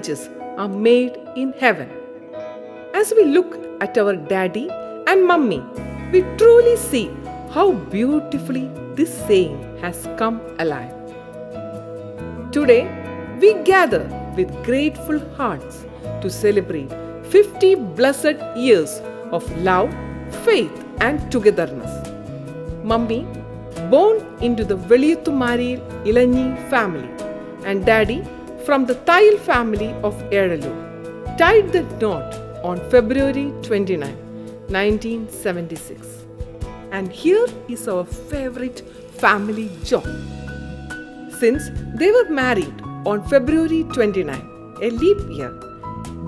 marriages are made in heaven. As we look at our daddy and mummy, we truly see how beautifully this saying has come alive. Today, we gather with grateful hearts to celebrate 50 blessed years of love, faith, and togetherness. Mummy, born into the Veliyuthumariyil Ilanyi family, and Daddy from the Thayil family of Eralur, tied the knot on February 29, 1976. And here is our favorite family joke. Since they were married on February 29, a leap year,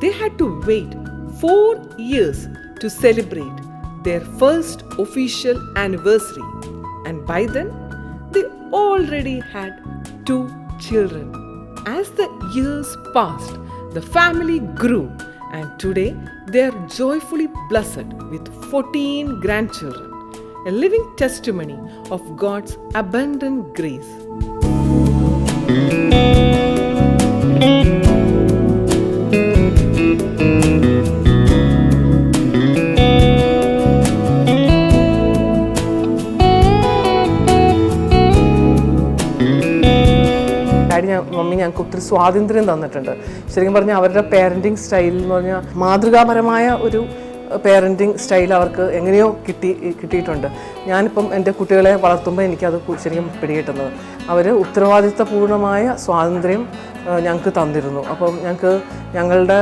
they had to wait 4 years to celebrate their first official anniversary. And by then, they already had 2 children. As the years passed, the family grew, and today they are joyfully blessed with 14 grandchildren, a living testimony of God's abundant grace. Mummy ഞങ്ങൾക്ക് ഒത്തിരി സ്വാതന്ത്ര്യം തന്നിട്ടുണ്ട്. ശരിക്കും പറഞ്ഞാൽ അവരുടെ parenting style എന്ന് പറഞ്ഞാൽ മാതൃകാപരമായ ഒരു പേരൻറ്റിങ് സ്റ്റൈൽ അവർക്ക് എങ്ങനെയോ കിട്ടിയിട്ടുണ്ട്. ഞാനിപ്പം എൻ്റെ കുട്ടികളെ വളർത്തുമ്പോൾ എനിക്കത് ശരിക്കും പിടികിട്ടുന്നത് അവർ ഉത്തരവാദിത്തപൂർണമായ സ്വാതന്ത്ര്യം ഞങ്ങൾക്ക് തന്നിരുന്നു. അപ്പം ഞങ്ങളുടെ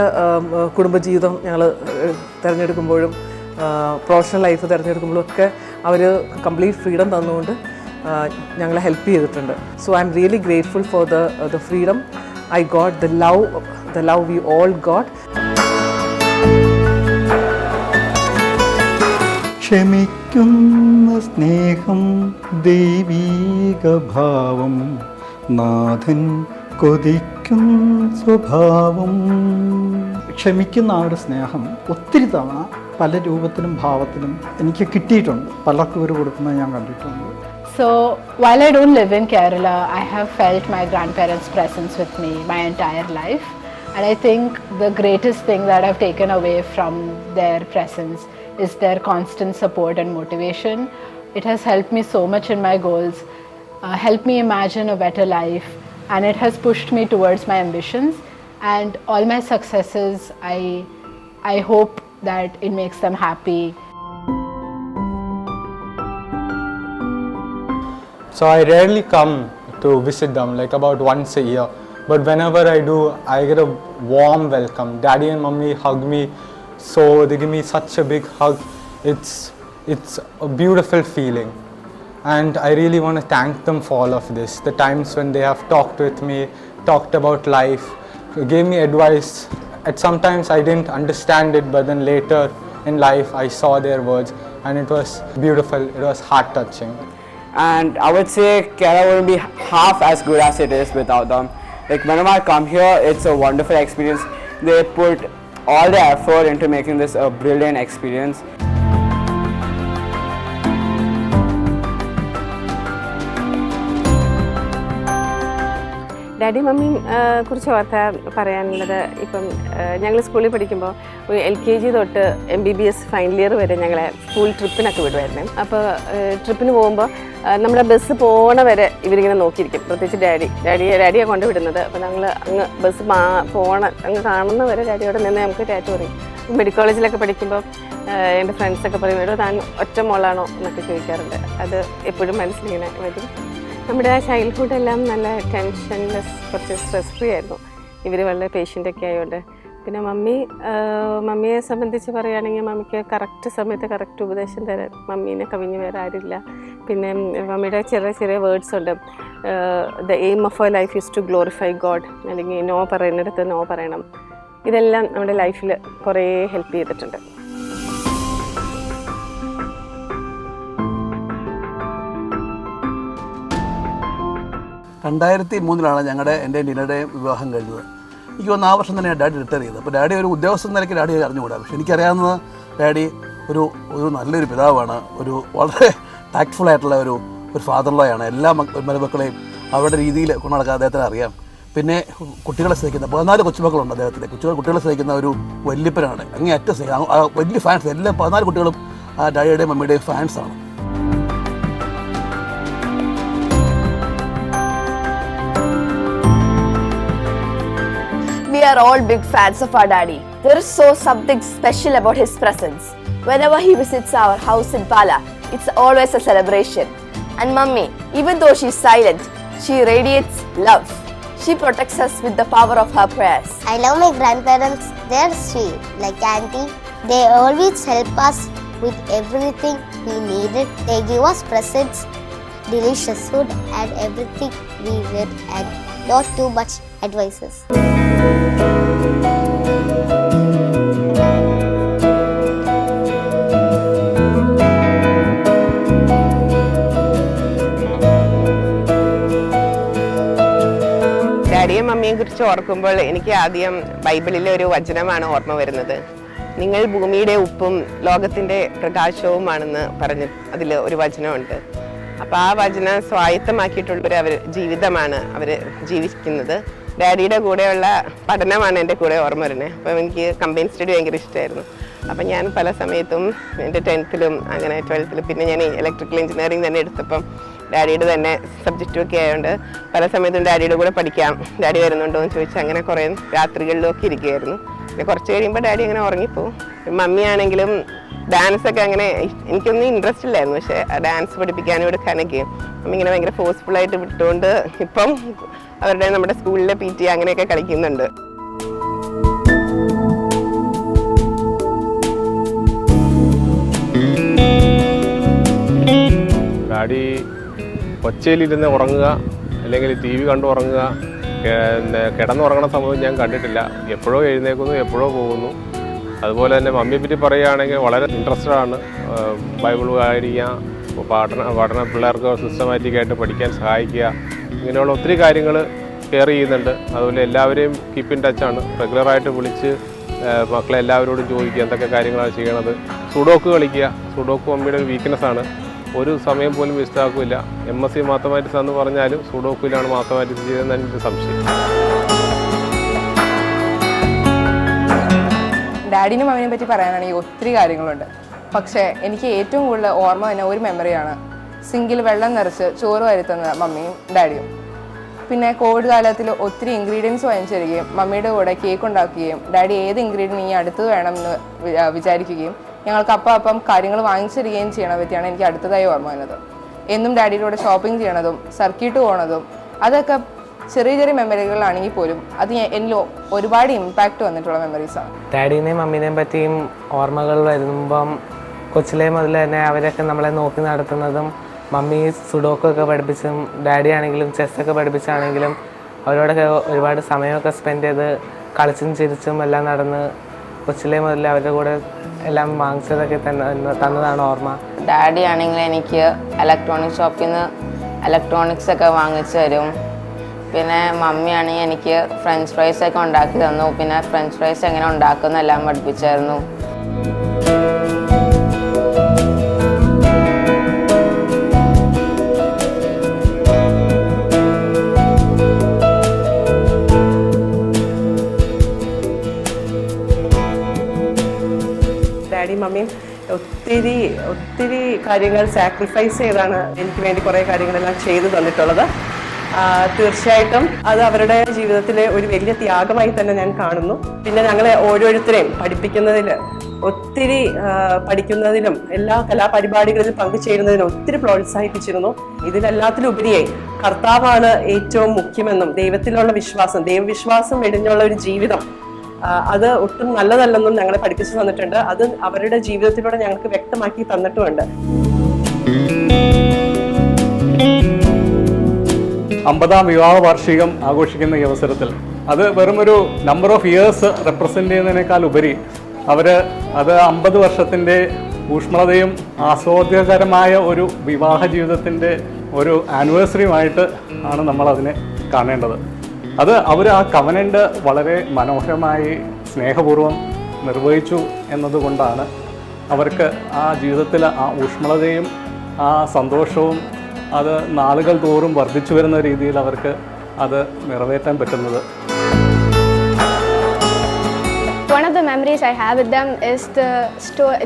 കുടുംബജീവിതം ഞങ്ങൾ തിരഞ്ഞെടുക്കുമ്പോഴും പ്രൊഫഷണൽ ലൈഫ് തിരഞ്ഞെടുക്കുമ്പോഴും ഒക്കെ അവർ കംപ്ലീറ്റ് ഫ്രീഡം തന്നുകൊണ്ട് ഞങ്ങളെ ഹെൽപ്പ് ചെയ്തിട്ടുണ്ട്. So I am really grateful for the freedom I got, the love we all got. ക്ഷമിക്കുന്ന സ്നേഹം ദൈവീക ഭാവം, നാഥൻ കൊതിക്കും സ്വഭാവം. ക്ഷമിക്കുന്ന ആ ഒരു സ്നേഹം ഒത്തിരി തവണ പല രൂപത്തിലും ഭാവത്തിലും എനിക്ക് കിട്ടിയിട്ടുണ്ട്. പലർക്കും ഇവർ കൊടുക്കുന്നത് ഞാൻ കണ്ടിട്ടുണ്ട്. So while I don't live in Kerala, I have felt my grandparents' presence with me my entire life. And I think the greatest thing that I've taken away from their presence is their constant support and motivation. It has helped me so much in my goals, helped me imagine a better life, and it has pushed me towards my ambitions. And all my successes, I hope that it makes them happy. So I rarely come to visit them, like about once a year. But whenever I do, I get a warm welcome. Daddy and Mummy hug me, so they give me such a big hug. It's a beautiful feeling. And I really want to thank them for all of this. The times when they have talked with me, talked about life, gave me advice. At sometimes I didn't understand it, but then later in life I saw their words and it was beautiful, it was heart-touching. And I would say Kerala wouldn't be half as good as it is without them. Like whenever I come here, it's a wonderful experience. They put all their effort into making this a brilliant experience. Daddy മമ്മിയും കുറിച്ച് വാർത്ത പറയാനുള്ളത്, ഇപ്പം ഞങ്ങൾ സ്കൂളിൽ പഠിക്കുമ്പോൾ LKG തൊട്ട് MBBS final year വരെ ഞങ്ങളെ സ്കൂൾ ട്രിപ്പിനൊക്കെ വിടുമായിരുന്നു. അപ്പോൾ ട്രിപ്പിന് പോകുമ്പോൾ നമ്മുടെ ബസ് പോണ വരെ ഇവരിങ്ങനെ നോക്കിയിരിക്കും. പ്രത്യേകിച്ച് ഡാഡിയാണ് കൊണ്ടുവിടുന്നത്. അപ്പോൾ ഞങ്ങൾ അങ്ങ് ബസ് അങ്ങ് കാണുന്ന വരെ ഡാഡിയോടെ നിന്ന് നമുക്ക് ടാറ്റു പറയും. മെഡിക്കൽ കോളേജിലൊക്കെ പഠിക്കുമ്പോൾ എൻ്റെ ഫ്രണ്ട്സൊക്കെ പറയും, എടോ താൻ ഒറ്റ മോളാണോ എന്നൊക്കെ ചോദിക്കാറുണ്ട്. അത് എപ്പോഴും മനസ്സിലിങ്ങനെ വരും. നമ്മുടെ ചൈൽഡ്ഹുഡ് എല്ലാം നല്ല ടെൻഷൻലെസ്, കുറച്ച് സ്ട്രെസ് ഫ്രീ ആയിരുന്നു. ഇവർ വളരെ പേഷ്യൻ്റൊക്കെ ആയതുകൊണ്ട്. പിന്നെ മമ്മിയെ സംബന്ധിച്ച് പറയുകയാണെങ്കിൽ മമ്മിക്ക് കറക്റ്റ് സമയത്ത് കറക്റ്റ് ഉപദേശം തരാൻ മമ്മീനെ കവിഞ്ഞ് വേറെ ആരില്ല. പിന്നെ മമ്മിയുടെ ചെറിയ ചെറിയ വേർഡ്സ് ഉണ്ട്. The aim of our life is to glorify God, അല്ലെങ്കിൽ നോ പറയുന്നിടത്ത് നോ പറയണം. ഇതെല്ലാം നമ്മുടെ ലൈഫിൽ കുറേ ഹെൽപ്പ് ചെയ്തിട്ടുണ്ട്. എൻ്റെ ഡിനയുടെ വിവാഹം കഴിഞ്ഞത്. എനിക്ക് തോന്നുന്നു ആ വർഷം തന്നെയാണ് ഡാഡി റിട്ടയർ ചെയ്തത്. അപ്പോൾ ഡാഡി ഒരു ഉദ്യോഗസ്ഥ നിലയ്ക്ക് ഡാഡി അറിഞ്ഞുകൂടാ. പക്ഷെ എനിക്കറിയാവുന്നത് ഡാഡി ഒരു നല്ലൊരു പിതാവാണ്, ഒരു വളരെ ടാക്ട്ഫുൾ ആയിട്ടുള്ള ഒരു ഫാദർ ലോ ആണ്. എല്ലാ മരുമക്കളെയും അവരുടെ രീതിയിൽ കൊണ്ടു നടക്കാൻ അദ്ദേഹത്തിന് അറിയാം. പിന്നെ കുട്ടികളെ സ്നേഹിക്കുന്ന 14 കൊച്ചുമക്കളുണ്ട് അദ്ദേഹത്തിന്. കുട്ടികളെ സ്നേഹിക്കുന്ന ഒരു വല്യപ്പനാണ്. അങ്ങേയറ്റം സ്നേഹിക്കുക. വലിയ ഫാൻസ്. എല്ലാ 14 കുട്ടികളും ആ ഡാഡിയുടെയും മമ്മിയുടെയും ഫാൻസാണ്. We are all big fans of our daddy. There is something special about his presence. Whenever he visits our house in Pala, it's always a celebration. And mummy, even though she's silent, she radiates love. She protects us with the power of her prayers. I love my grandparents. They're sweet, like auntie. They always help us with everything we needed. They give us presents, delicious food, and everything we need, and not too much advices. ഡാഡിയും മമ്മിയെ കുറിച്ച് ഓർക്കുമ്പോൾ എനിക്ക് ആദ്യം ബൈബിളിലെ ഒരു വചനമാണ് ഓർമ്മ വരുന്നത്. നിങ്ങൾ ഭൂമിയുടെ ഉപ്പും ലോകത്തിൻ്റെ പ്രകാശവുമാണെന്ന് പറഞ്ഞ് അതിൽ ഒരു വചനമുണ്ട്. അപ്പോൾ ആ വചനം സ്വായത്തമാക്കിയിട്ടുള്ളൊരു ജീവിതമാണ് അവർ ജീവിക്കുന്നത്. ഡാഡിയുടെ കൂടെയുള്ള പഠനമാണ് എൻ്റെ കൂടെ ഓർമ്മ വരുന്നത്. അപ്പം എനിക്ക് കമ്പൈൻ സ്റ്റഡി ഭയങ്കര ഇഷ്ടമായിരുന്നു. അപ്പം ഞാൻ പല സമയത്തും എൻ്റെ 10th അങ്ങനെ 12th പിന്നെ ഞാൻ ഇലക്ട്രിക്കൽ എഞ്ചിനീയറിംഗ് തന്നെ എടുത്തപ്പം ഡാഡിയുടെ തന്നെ സബ്ജക്റ്റുമൊക്കെ ആയതുകൊണ്ട് പല സമയത്തും ഡാഡിയുടെ കൂടെ പഠിക്കാം, ഡാഡി വരുന്നുണ്ടോ എന്ന് ചോദിച്ചാൽ അങ്ങനെ കുറേ രാത്രികളിലൊക്കെ ഇരിക്കുകയായിരുന്നു. പിന്നെ കുറച്ച് കഴിയുമ്പോൾ ഡാഡി അങ്ങനെ ഉറങ്ങിപ്പോവും. മമ്മിയാണെങ്കിലും ഡാൻസൊക്കെ അങ്ങനെ എനിക്കൊന്നും ഇൻട്രസ്റ്റ് ഇല്ലായിരുന്നു, പക്ഷേ ഡാൻസ് പഠിപ്പിക്കാനും എടുക്കാനൊക്കെ മമ്മി ഇങ്ങനെ ഭയങ്കര ഫോഴ്സ്ഫുള്ളായിട്ട് വിട്ടുകൊണ്ട് ഇപ്പം അവരുടെ നമ്മുടെ സ്കൂളിലെ PT അങ്ങനെയൊക്കെ കളിക്കുന്നുണ്ട്. ഡാഡി ഒച്ചയിലിരുന്ന് ഉറങ്ങുക അല്ലെങ്കിൽ TV കണ്ടു ഉറങ്ങുക, കിടന്നുറങ്ങണ സംഭവം ഞാൻ കണ്ടിട്ടില്ല. എപ്പോഴോ എഴുന്നേക്കുന്നു, എപ്പോഴോ പോകുന്നു. അതുപോലെ തന്നെ മമ്മിയെ പറ്റി പറയുകയാണെങ്കിൽ വളരെ ഇൻട്രസ്റ്റഡ് ആണ്. ബൈബിൾ വായിക്കുക, പഠന പിള്ളേർക്ക് സിസ്റ്റമാറ്റിക്കായിട്ട് പഠിക്കാൻ സഹായിക്കുക, ഇങ്ങനെയുള്ള ഒത്തിരി കാര്യങ്ങൾ കെയർ ചെയ്യുന്നുണ്ട്. അതുപോലെ എല്ലാവരെയും കീപ്പ് ഇൻ ടച്ചാണ്. റെഗുലറായിട്ട് വിളിച്ച് മക്കളെ എല്ലാവരോടും ചോദിക്കുക എന്തൊക്കെ കാര്യങ്ങളാണ് ചെയ്യണത്. സുഡോക്ക് കളിക്കുക. സുഡോക്ക് മമ്മിയുടെ ഒരു വീക്ക്നെസ്സാണ്. ഒരു സമയം പോലും വേസ്റ്റാക്കില്ല. MSc മാത്തമാറ്റിക്സ് എന്ന് പറഞ്ഞാലും സുഡോക്കിലാണ് മാത്തമാറ്റിക്സ് ചെയ്തതെന്നാണ് എൻ്റെ സംശയം. ഡാഡിനും മമ്മിനെ പറ്റി പറയാനാണെങ്കിൽ ഒത്തിരി കാര്യങ്ങളുണ്ട്. പക്ഷേ എനിക്ക് ഏറ്റവും കൂടുതൽ ഓർമ്മ തന്നെ ഒരു മെമ്മറിയാണ്. സിങ്കിൽ വെള്ളം നിറച്ച് ചോറ് വരുത്തുന്ന മമ്മിയും ഡാഡിയും. പിന്നെ കോവിഡ് കാലത്തിൽ ഒത്തിരി ഇൻഗ്രീഡിയൻസ് വാങ്ങിച്ചു തരികയും മമ്മിയുടെ കൂടെ കേക്ക് ഉണ്ടാക്കുകയും ഡാഡി ഏത് ഇൻഗ്രീഡിയൻറ്റ് ഇനി അടുത്തത് വേണമെന്ന് വിചാരിക്കുകയും ഞങ്ങൾക്ക് അപ്പം കാര്യങ്ങൾ വാങ്ങിച്ചു തരികയും ചെയ്യണ പറ്റിയാണ് എനിക്ക് അടുത്തതായി ഓർമ്മ വരുന്നത്. എന്നും ഡാഡിയുടെ കൂടെ ഷോപ്പിംഗ് ചെയ്യണതും സർക്യൂട്ട് പോകണതും അതൊക്കെ ചെറിയ ചെറിയ മെമ്മറികളാണെങ്കിൽ പോലും അത് എന്നിൽ ഒരുപാട് ഇമ്പാക്റ്റ് വന്നിട്ടുള്ള മെമ്മറീസാണ്. ഡാഡീനെയും മമ്മീനെയും പറ്റിയും ഓർമ്മകൾ വരുമ്പം കൊച്ചിലെ മുതൽ തന്നെ അവരൊക്കെ നമ്മളെ നോക്കി നടത്തുന്നതും മമ്മി സുഡോക്കൊക്കെ പഠിപ്പിച്ചും ഡാഡി ആണെങ്കിലും ചെസ്സൊക്കെ പഠിപ്പിച്ചാണെങ്കിലും അവരോടൊക്കെ ഒരുപാട് സമയമൊക്കെ സ്പെൻഡ് ചെയ്ത് കളിച്ചും ചിരിച്ചും എല്ലാം നടന്ന് കൊച്ചിലെ മുതൽ അവരുടെ കൂടെ എല്ലാം വാങ്ങിച്ചതൊക്കെ തന്നതാണ് ഓർമ്മ. ഡാഡി ആണെങ്കിൽ എനിക്ക് ഇലക്ട്രോണിക് ഷോപ്പിൽ നിന്ന് ഇലക്ട്രോണിക്സ് ഒക്കെ വാങ്ങിച്ചു തരും. പിന്നെ മമ്മി ആണെങ്കിൽ എനിക്ക് ഫ്രഞ്ച് ഫ്രൈസ് ഒക്കെ ഉണ്ടാക്കി തന്നു. പിന്നെ ഫ്രഞ്ച് ഫ്രൈസ് എങ്ങനെ ഉണ്ടാക്കുന്നെല്ലാം പഠിപ്പിച്ചായിരുന്നു. ഡാഡി മമ്മിയും ഒത്തിരി കാര്യങ്ങൾ സാക്രിഫൈസ് ചെയ്താണ് എനിക്ക് വേണ്ടി കുറേ കാര്യങ്ങളെല്ലാം ചെയ്തു തന്നിട്ടുള്ളത്. തീർച്ചയായിട്ടും അത് അവരുടെ ജീവിതത്തിലെ ഒരു വലിയ ത്യാഗമായി തന്നെ ഞാൻ കാണുന്നു. പിന്നെ ഞങ്ങളെ ഓരോരുത്തരെയും പഠിപ്പിക്കുന്നതിൽ ഒത്തിരി പഠിക്കുന്നതിലും എല്ലാ കലാപരിപാടികളിലും പങ്കുചേരുന്നതിനും ഒത്തിരി പ്രോത്സാഹിപ്പിച്ചിരുന്നു. ഇതിലെല്ലാത്തിലുപരിയായി കർത്താവാണ് ഏറ്റവും മുഖ്യമെന്നും ദൈവത്തിലുള്ള വിശ്വാസം, ദൈവവിശ്വാസം വെടിഞ്ഞുള്ള ഒരു ജീവിതം അത് ഒട്ടും നല്ലതല്ലെന്നും ഞങ്ങളെ പഠിപ്പിച്ചു തന്നിട്ടുണ്ട്. അത് അവരുടെ ജീവിതത്തിലൂടെ ഞങ്ങൾക്ക് വ്യക്തമാക്കി തന്നിട്ടുമുണ്ട്. 50ാം വിവാഹ വാർഷികം ആഘോഷിക്കുന്ന ഈ അവസരത്തിൽ അത് വെറും ഒരു നമ്പർ ഓഫ് ഇയേഴ്സ് റെപ്രസെൻ്റ് ചെയ്യുന്നതിനേക്കാൾ ഉപരി അത് 50 വർഷത്തിൻ്റെ ഊഷ്മളതയും ആസ്വാദ്യകരമായ ഒരു വിവാഹ ജീവിതത്തിൻ്റെ ഒരു ആനിവേഴ്സറിയുമായിട്ട് ആണ് നമ്മളതിനെ കാണേണ്ടത്. അവർ ആ കവനൻ്റ് വളരെ മനോഹരമായി സ്നേഹപൂർവ്വം നിർവഹിച്ചു എന്നതുകൊണ്ടാണ് അവർക്ക് ആ ജീവിതത്തിൽ ആ ഊഷ്മളതയും ആ സന്തോഷവും അത് നാളുകൾ തോറും വർദ്ധിച്ചു വരുന്ന രീതിയിൽ അവർക്ക് അത് നിറവേറ്റാൻ പറ്റുന്നത്. One of the memories I have with them is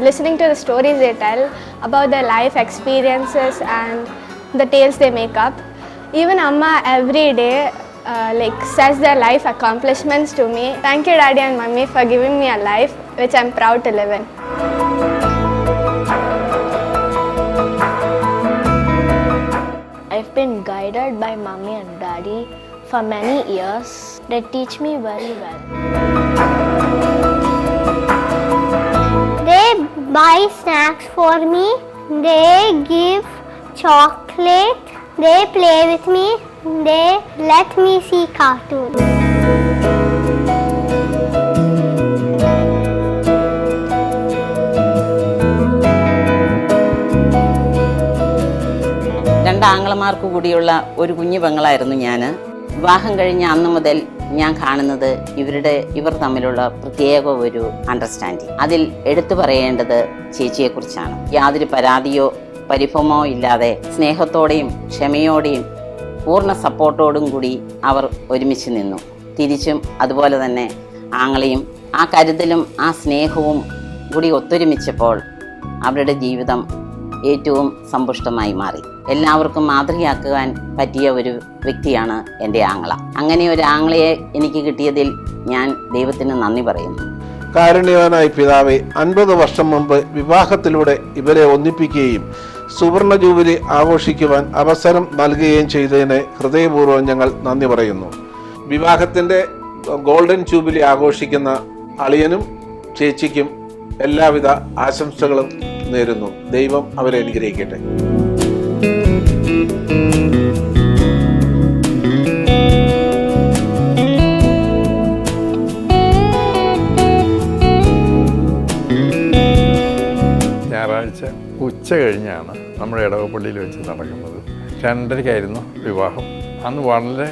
listening to the stories they tell about their life experiences and the tales they make up. Even Amma every day says their life accomplishments to me. Thank you Daddy and Mummy for giving me a life which I'm proud to live in. I've been guided by Mummy and Daddy for many years. They teach me very well. They buy snacks for me. They give chocolate. They play with me. They let me see cartoons. രണ്ട് ആങ്ങളമാർക്ക് കൂടിയുള്ള ഒരു കുഞ്ഞു പെങ്ങളായിരുന്നു ഞാൻ. വിവാഹം കഴിഞ്ഞ അന്ന് മുതൽ ഞാൻ കാണുന്നത് ഇവർ തമ്മിലുള്ള പ്രത്യേക ഒരു അണ്ടർസ്റ്റാൻഡിങ്. അതിൽ എടുത്തു പറയേണ്ടത് ചേച്ചിയെക്കുറിച്ചാണ്. യാതൊരു പരാതിയോ പരിഭവമോ ഇല്ലാതെ സ്നേഹത്തോടെയും ക്ഷമയോടെയും പൂർണ്ണ സപ്പോർട്ടോടും കൂടി അവർ ഒരുമിച്ച് നിന്നു. തിരിച്ചും അതുപോലെ തന്നെ ആങ്ങളെയും ആ കരുതലും ആ സ്നേഹവും കൂടി ഒത്തൊരുമിച്ചപ്പോൾ അവരുടെ ജീവിതം ഏറ്റവും സമ്പുഷ്ടമായി മാറി. എല്ലാവർക്കും മാതൃകയാക്കുവാൻ പറ്റിയ ഒരു വ്യക്തിയാണ് എൻ്റെ ആങ്ങള. അങ്ങനെ ഒരു ആങ്ങളയെ എനിക്ക് കിട്ടിയതിൽ ഞാൻ ദൈവത്തിന് നന്ദി പറയുന്നു. കാരുണ്യവാനായ പിതാവെ, 50 വർഷം മുമ്പ് വിവാഹത്തിലൂടെ ഇവരെ ഒന്നിപ്പിക്കുകയും സുവർണ ജൂബിലി ആഘോഷിക്കുവാൻ അവസരം നൽകുകയും ചെയ്തതിന് ഹൃദയപൂർവ്വം ഞങ്ങൾ നന്ദി പറയുന്നു. വിവാഹത്തിൻ്റെ ഗോൾഡൻ ജൂബിലി ആഘോഷിക്കുന്ന അളിയനും ചേച്ചിക്കും എല്ലാവിധ ആശംസകളും നേരുന്നു. ദൈവം അവരെ അനുഗ്രഹിക്കട്ടെ. ഞായറാഴ്ച ഉച്ച കഴിഞ്ഞാണ് നമ്മുടെ ഇടവപ്പള്ളിയിൽ വെച്ച് നടക്കുന്നത്. 2:30-ക്കായിരുന്നു വിവാഹം. അന്ന് വളരെ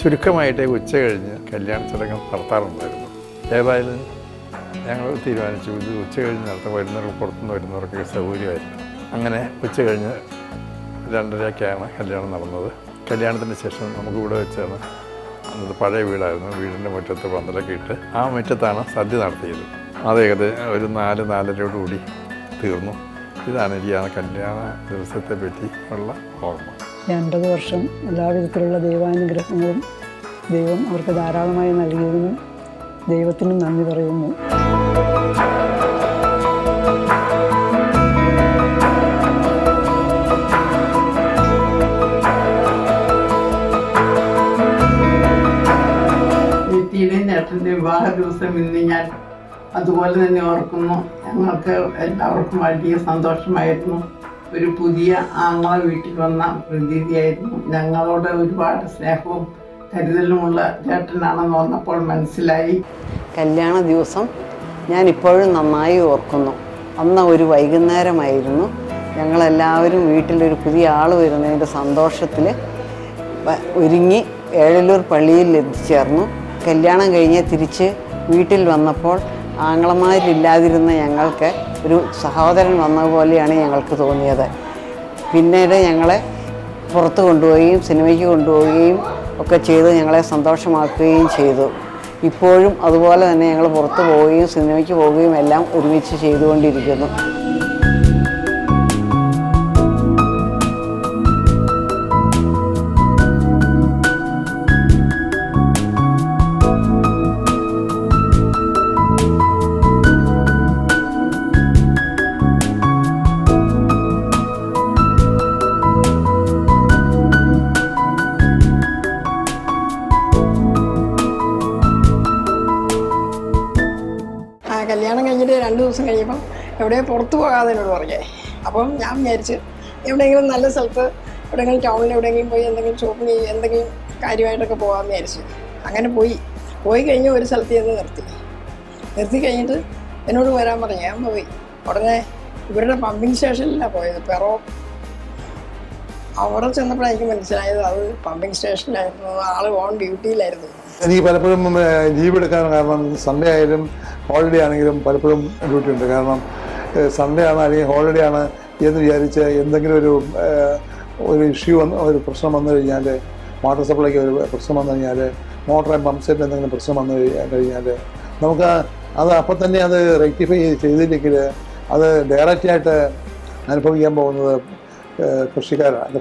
ചുരുക്കമായിട്ടേ ഉച്ച കഴിഞ്ഞ് കല്യാണ ചടങ്ങ് നടത്താറുണ്ടായിരുന്നു. ഏതായാലും ഞങ്ങൾ തീരുമാനിച്ചു ഇത് ഉച്ച കഴിഞ്ഞ് നടത്താൻ വരുന്നവർക്ക് പുറത്തുനിന്ന് വരുന്നവർക്കൊക്കെ സൗകര്യമായിരുന്നു. അങ്ങനെ ഉച്ച കഴിഞ്ഞ് 2:30-ക്കാണ് കല്യാണം നടന്നത്. കല്യാണത്തിന് ശേഷം നമുക്ക് ഇവിടെ വെച്ചാണ്, അന്നത് പഴയ വീടായിരുന്നു, വീടിൻ്റെ മുറ്റത്ത് പന്തലൊക്കെ ഇട്ട് ആ മുറ്റത്താണ് സദ്യ നടത്തിയത്. അത് ഏകദേശം ഒരു 4-4:30 തീർന്നു. ഇതാണ് എനിക്ക് ആ കല്യാണ ദിവസത്തെ പറ്റി ഉള്ള ഓർമ്മ. 50 വർഷം എല്ലാവിധത്തിലുള്ള ദൈവാനുഗ്രഹങ്ങളും ദൈവം അവർക്ക് ധാരാളമായി നൽകിയതിനും ദൈവത്തിനും നന്ദി പറയുന്നു. വീട്ടിലെ ചേട്ടൻ്റെ വിവാഹ ദിവസം ഇന്ന് ഞാൻ അതുപോലെ തന്നെ ഓർക്കുന്നു. ഞങ്ങൾക്ക് എല്ലാവർക്കും വലിയ സന്തോഷമായിരുന്നു. ഒരു പുതിയ ആങ്ങളെ വീട്ടിൽ വന്ന പ്രതീതിയായിരുന്നു. ഞങ്ങളോട് ഒരുപാട് സ്നേഹവും കരുതലുമുള്ള ചേട്ടനാണെന്ന് വന്നപ്പോൾ മനസ്സിലായി. കല്യാണ ദിവസം ഞാൻ ഇപ്പോഴും നന്നായി ഓർക്കുന്നു. അന്ന് ഒരു വൈകുന്നേരമായിരുന്നു. ഞങ്ങളെല്ലാവരും വീട്ടിലൊരു പുതിയ ആൾ വരുന്നതിൻ്റെ സന്തോഷത്തിൽ ഒരുങ്ങി ഏഴലൂർ പള്ളിയിൽ എത്തിച്ചേർന്നു. കല്യാണം കഴിഞ്ഞ് തിരിച്ച് വീട്ടിൽ വന്നപ്പോൾ ആങ്ങളമാരില്ലാതിരുന്ന ഞങ്ങൾക്ക് ഒരു സഹോദരൻ വന്നതുപോലെയാണ് ഞങ്ങൾക്ക് തോന്നിയത്. പിന്നീട് ഞങ്ങളെ പുറത്ത് കൊണ്ടുപോവുകയും സിനിമയ്ക്ക് കൊണ്ടുപോവുകയും ഒക്കെ ചെയ്ത് ഞങ്ങളെ സന്തോഷമാക്കുകയും ചെയ്തു. ഇപ്പോഴും അതുപോലെ തന്നെ ഞങ്ങൾ പുറത്ത് പോവുകയും സിനിമയ്ക്ക് പോവുകയും എല്ലാം ഒരുമിച്ച് ചെയ്തുകൊണ്ടിരിക്കുന്നു. കല്യാണം കഴിഞ്ഞിട്ട് 2 ദിവസം കഴിയുമ്പം എവിടെയും പുറത്ത് പോകാതെ എന്നോട് പറഞ്ഞേ. അപ്പം ഞാൻ വിചാരിച്ച് എവിടെയെങ്കിലും നല്ല സ്ഥലത്ത് എവിടെയെങ്കിലും ടൗണിൽ എവിടെയെങ്കിലും പോയി എന്തെങ്കിലും ഷോപ്പിംഗ് ചെയ്യും, എന്തെങ്കിലും കാര്യമായിട്ടൊക്കെ പോകാമെന്ന് വിചാരിച്ചു. അങ്ങനെ പോയി കഴിഞ്ഞ് ഒരു സ്ഥലത്ത് ചെന്ന് നിർത്തി കഴിഞ്ഞിട്ട് എന്നോട് വരാൻ പറഞ്ഞു. ഞാൻ പോയി. ഉടനെ ഇവരുടെ പമ്പിങ് സ്റ്റേഷനിലാണ് പോയത്, പെറോ. അവിടെ ചെന്നപ്പോഴാണ് എനിക്ക് മനസ്സിലായത് അത് പമ്പിങ് സ്റ്റേഷനിലായിരുന്നു, ആൾ ഓൺ ഡ്യൂട്ടിയിലായിരുന്നു. എനിക്ക് പലപ്പോഴും ലീവ് എടുക്കാൻ കാരണം സൺഡേ ആയാലും ഹോളിഡേ ആണെങ്കിലും പലപ്പോഴും ഡ്യൂട്ടി ഉണ്ട്. കാരണം സൺഡേ ആണ് അല്ലെങ്കിൽ ഹോളിഡേ ആണ് എന്ന് വിചാരിച്ച് എന്തെങ്കിലും ഒരു ഇഷ്യൂ ഒരു പ്രശ്നം വന്നു കഴിഞ്ഞാൽ വാട്ടർ സപ്ലൈക്ക് ഒരു പ്രശ്നം വന്നു കഴിഞ്ഞാൽ, മോട്ടർ ആൻഡ് പമ്പ് സെറ്റ് എന്തെങ്കിലും പ്രശ്നം വന്നു കഴിഞ്ഞാൽ നമുക്ക് അത് അപ്പം തന്നെ അത് റെക്ടിഫൈ ചെയ്തില്ലെങ്കിൽ അത് ഡയറക്റ്റായിട്ട് അനുഭവിക്കാൻ പോകുന്നത് കൃഷിക്കാരാണ്.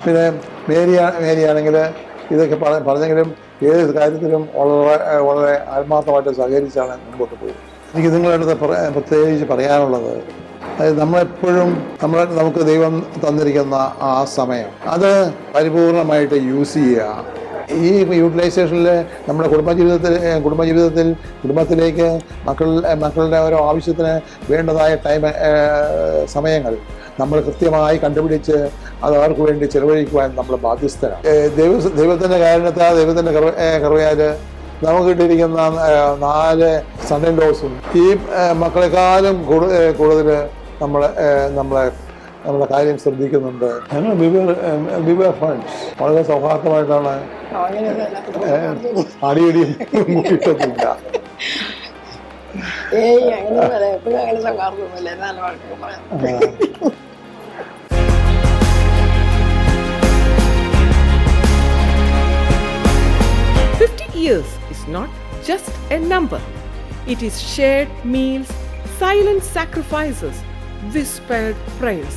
പിന്നെ മേരിയാണെങ്കിൽ ഇതൊക്കെ പറഞ്ഞെങ്കിലും ഏത് കാര്യത്തിലും വളരെ ആത്മാർത്ഥമായിട്ട് സഹകരിച്ചാണ് മുമ്പോട്ട് പോയത്. എനിക്ക് നിങ്ങളുടെ അടുത്ത് പ്രത്യേകിച്ച് പറയാനുള്ളത്, അതായത് നമ്മളെപ്പോഴും നമുക്ക് ദൈവം തന്നിരിക്കുന്ന ആ സമയം അത് പരിപൂർണമായിട്ട് യൂസ് ചെയ്യുക. ഈ യൂട്ടിലൈസേഷനിൽ നമ്മുടെ കുടുംബത്തിലേക്ക് മക്കളുടെ ഓരോ ആവശ്യത്തിന് വേണ്ടതായ സമയങ്ങൾ നമ്മൾ കൃത്യമായി കണ്ടുപിടിച്ച് അത് അവർക്ക് വേണ്ടി ചെലവഴിക്കുവാൻ നമ്മൾ ബാധ്യസ്ഥരാണ്. ദൈവത്തിൻ്റെ കാരണത്താൽ, ദൈവത്തിൻ്റെ കൃപയാൽ നമുക്ക് കിട്ടിയിരിക്കുന്ന 4 സൺ ഇൻ ലോസും ഈ മക്കളെക്കാളും കൂടുതൽ നമ്മളെ കാര്യം ശ്രദ്ധിക്കുന്നുണ്ട്. ഞങ്ങൾ വിവർ ഫ്രണ്ട്സ് വളരെ സൗഹാർദ്ദമായിട്ടാണ്, അടിയടിയും കിട്ടത്തില്ല. എപ്പോഴും അങ്ങനെ സൗഹാർദ്ദമൊന്നുമില്ല, എന്നാലും ആൾക്കാർ പറയാം. 50 years is not just a number. It is shared meals, silent sacrifices, whispered prayers,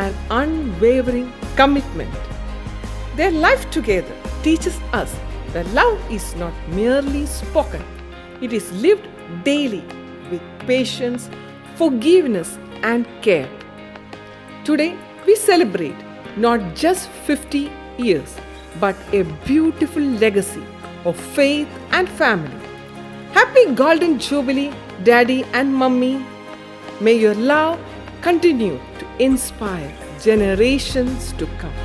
and unwavering commitment. Their life together teaches us that love is not merely spoken. It is lived daily with patience, forgiveness, and care. Today, we celebrate not just 50 years, but a beautiful legacy of faith and family. Happy Golden Jubilee, Daddy and Mummy. May your love continue to inspire generations to come.